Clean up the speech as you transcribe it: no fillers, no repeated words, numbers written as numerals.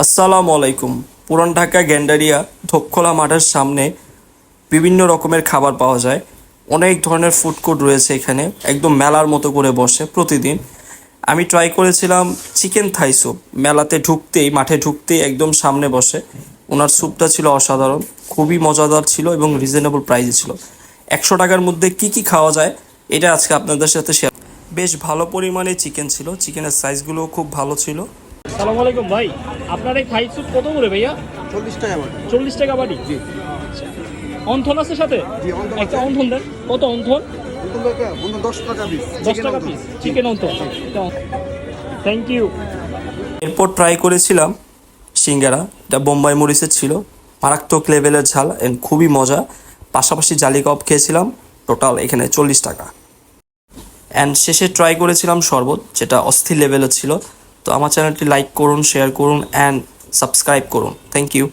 আসসালামু আলাইকুম। পুরান ঢাকা গ্যান্ডারিয়া ধোকখোলা মাঠের সামনে বিভিন্ন রকমের খাবার পাওয়া যায়। অনেক ধরনের ফুড কোর্ট রয়েছে এখানে, একদম মেলার মতো করে বসে প্রতিদিন। আমি ট্রাই করেছিলাম চিকেন থাই স্যুপ। মেলাতে ঢুকতেই, মাঠে ঢুকতেই একদম সামনে বসে। ওনার স্যুপটা ছিল অসাধারণ, খুবই মজাদার ছিল এবং রিজনেবল প্রাইসে ছিল। 100 টাকার মধ্যে কি কি খাওয়া যায় এটা আজকে আপনাদের সাথে শেয়ার। বেশ ভালো পরিমাণে চিকেন ছিল, চিকেনের সাইজগুলোও খুব ভালো ছিল। সালাম আলাইকুম ভাই, আপনার এই থাই স্যুপ কত করে ভাইয়া? 40 টাকা বাটি। 40 টাকা বাটি। জি আচ্ছা, অন্থন আছে সাথে? জি, অন্থন একটা আছে। অন্থন দেন। কত অন্থন? বন্ধু 10 টাকা পিস। 10 টাকা piece chicken wonton. Thank you. এরপর ট্রাই করেছিলাম সিঙ্গারা, এটা বোম্বাই মরিচের ছিল, মারাত্মক লেভেলের ঝাল অ্যান্ড খুবই মজা। পাশাপাশি জালি কাবাব খেয়েছিলাম, টোটাল এখানে 40 টাকা। অ্যান্ড শেষে ট্রাই করেছিলাম শরবত, যেটা অস্থির লেভেলের ছিল। তো আমার চ্যানেলটি লাইক করুন, শেয়ার করুন অ্যান্ড সাবস্ক্রাইব করুন। Thank you.